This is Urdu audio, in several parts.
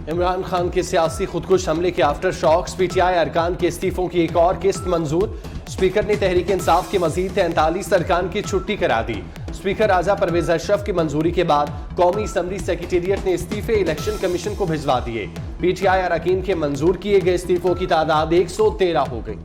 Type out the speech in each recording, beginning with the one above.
عمران خان کے سیاسی خودکش حملے کے after shocks, P T I ارکان کے استعفوں کی ایک اور قسط منظور۔ اسپیکر نے تحریک انصاف کے مزید 43 ارکان کی چھٹی کرا دی۔ اسپیکر راجہ پرویز اشرف کی منظوری کے بعد قومی اسمبلی سیکریٹریٹ نے استعفے الیکشن کمیشن کو بھجوا دیے۔ پی ٹی آئی اراکین کے منظور کیے گئے استعفوں کی تعداد 113 ہو گئی۔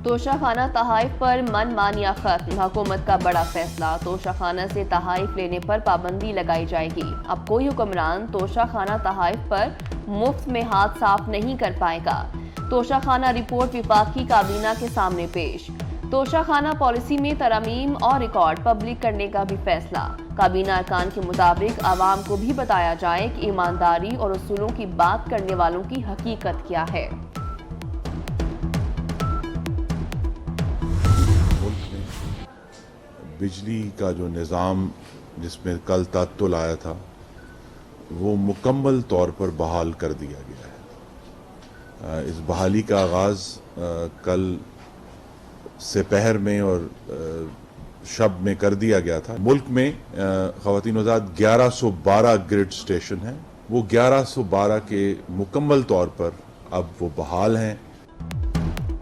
توشہ خانہ تحائف پر من مانیہ ختم، حکومت کا بڑا فیصلہ، توشہ خانہ سے تحائف لینے پر پابندی لگائی جائے گی۔ اب کوئی حکمران توشہ خانہ تحائف پر مفت میں ہاتھ صاف نہیں کر پائے گا۔ توشہ خانہ رپورٹ وفاقی کابینہ کے سامنے پیش۔ توشہ خانہ پالیسی میں ترامیم اور ریکارڈ پبلک کرنے کا بھی فیصلہ۔ کابینہ ارکان کے مطابق عوام کو بھی بتایا جائے کہ ایمانداری اور اصولوں کی بات کرنے والوں کی حقیقت کیا ہے۔ بجلی کا جو نظام جس میں کل تعطل آیا تھا وہ مکمل طور پر بحال کر دیا گیا ہے۔ اس بحالی کا آغاز کل سپہر میں اور شب میں کر دیا گیا تھا۔ ملک میں خواتین وزارت 1112 گرڈ سٹیشن ہیں، وہ 1112 کے مکمل طور پر اب وہ بحال ہیں۔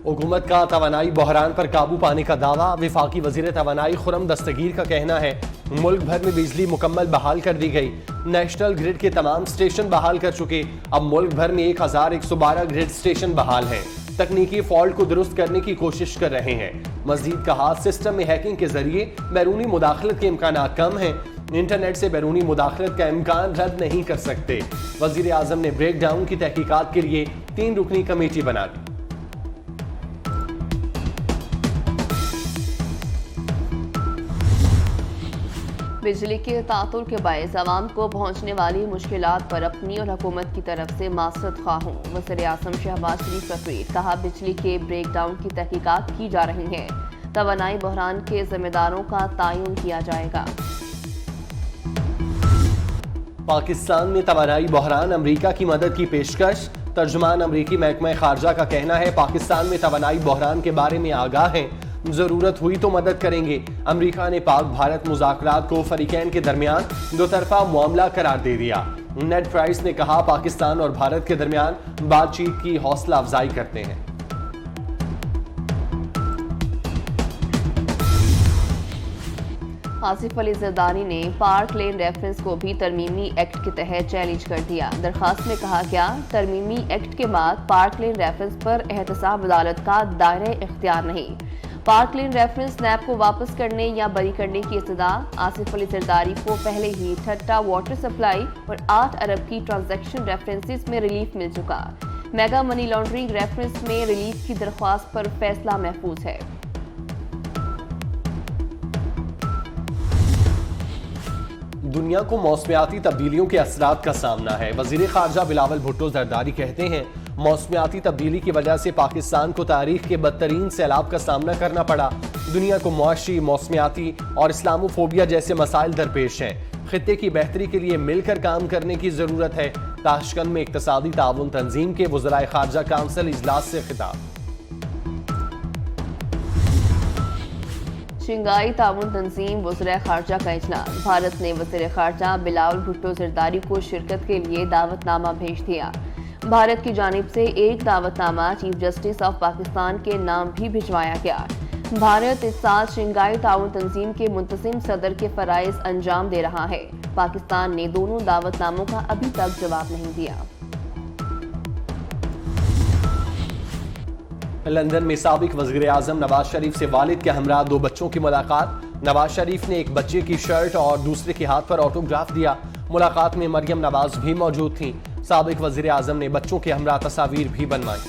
حکومت کا توانائی بحران پر قابو پانے کا دعویٰ، وفاقی وزیر توانائی خرم دستگیر کا کہنا ہے ملک بھر میں بجلی مکمل بحال کر دی گئی، نیشنل گرڈ کے تمام سٹیشن بحال کر چکے، اب ملک بھر میں 1112 گرڈ سٹیشن بحال ہیں، تکنیکی فالٹ کو درست کرنے کی کوشش کر رہے ہیں۔ مزید کہا سسٹم میں ہیکنگ کے ذریعے بیرونی مداخلت کے امکانات کم ہیں، انٹرنیٹ سے بیرونی مداخلت کا امکان رد نہیں کر سکتے۔ وزیر اعظم نے بریک ڈاؤن کی تحقیقات کے لیے 3 رکنی کمیٹی بنا دی۔ بجلی کے تعطل کے باعث عوام کو پہنچنے والی مشکلات پر اپنی اور حکومت کی طرف سے معذرت خواہ ہوں۔ وزیر اعظم شہباز شریف کا ٹویٹ، کہا بجلی کے بریک ڈاؤن کی تحقیقات کی جا رہی ہیں، توانائی بحران کے ذمہ داروں کا تعین کیا جائے گا۔ پاکستان میں توانائی بحران، امریکہ کی مدد کی پیشکش، ترجمان امریکی محکمہ خارجہ کا کہنا ہے پاکستان میں توانائی بحران کے بارے میں آگاہ ہیں، ضرورت ہوئی تو مدد کریں گے۔ امریکہ نے پاک بھارت مذاکرات کو فریقین کے درمیان دو طرفہ معاملہ قرار دے دیا۔ نیڈ پرائس نے کہا پاکستان اور بھارت کے درمیان بات چیت کی حوصلہ افزائی کرتے ہیں۔ آصف علی زرداری نے پارک لین ریفرنس کو بھی ترمیمی ایکٹ کے تحت چیلنج کر دیا۔ درخواست میں کہا گیا ترمیمی ایکٹ کے بعد پارک لین ریفرنس پر احتساب عدالت کا دائرہ اختیار نہیں۔ پارک لین ریفرنس نیب کو واپس کرنے یا بری کرنے کی استدعا۔ آصف علی زرداری کو پہلے ہی ٹھٹا واٹر سپلائی اور 8 ارب کی ٹرانزیکشن ریفرنسز میں ریلیف مل چکا۔ میگا منی لانڈرنگ ریفرنس میں ریلیف کی درخواست پر فیصلہ محفوظ ہے۔ دنیا کو موسمیاتی تبدیلیوں کے اثرات کا سامنا ہے۔ وزیر خارجہ بلاول بھٹو زرداری کہتے ہیں موسمیاتی تبدیلی کی وجہ سے پاکستان کو تاریخ کے بدترین سیلاب کا سامنا کرنا پڑا۔ دنیا کو معاشی، موسمیاتی اور اسلاموفوبیا جیسے مسائل درپیش ہیں۔ خطے کی بہتری کے لیے مل کر کام کرنے کی ضرورت ہے۔ تاشقند میں اقتصادی تعاون تنظیم کے وزرائے خارجہ کونسل اجلاس سے خطاب۔ شنگھائی تعاون تنظیم وزرائے خارجہ کا اجلاس، بھارت نے وزیر خارجہ بلاول بھٹو زرداری کو شرکت کے لیے دعوت نامہ بھیج دیا۔ بھارت کی جانب سے ایک دعوت نامہ چیف جسٹس آف پاکستان کے نام بھی بھجوایا گیا۔ بھارت اس سال شنگھائی تعاون تنظیم کے منتظم صدر کے فرائض انجام دے رہا ہے۔ پاکستان نے دونوں دعوت ناموں کا ابھی تک جواب نہیں دیا۔ لندن میں سابق وزیر اعظم نواز شریف سے والد کے ہمراہ 2 بچوں کی ملاقات۔ نواز شریف نے ایک بچے کی شرٹ اور دوسرے کے ہاتھ پر آٹوگراف دیا۔ ملاقات میں مریم نواز بھی موجود تھیں۔ سابق وزیر اعظم نے بچوں کے ہمراہ تصاویر بھی بنوائی۔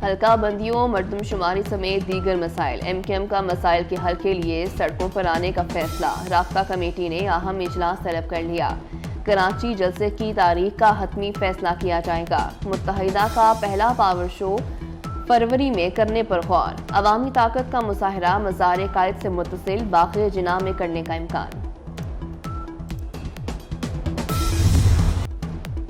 حلقہ بندیوں، مردم شماری سمیت دیگر مسائل، ایم کیو ایم کا مسائل کے حل کے لیے سڑکوں پر آنے کا فیصلہ۔ رابطہ کمیٹی نے اہم اجلاس طلب کر لیا۔ کراچی جلسے کی تاریخ کا حتمی فیصلہ کیا جائے گا۔ متحدہ کا پہلا پاور شو فروری میں کرنے پر غور۔ عوامی طاقت کا مظاہرہ مزار قائد سے متصل باقی جناح میں کرنے کا امکان۔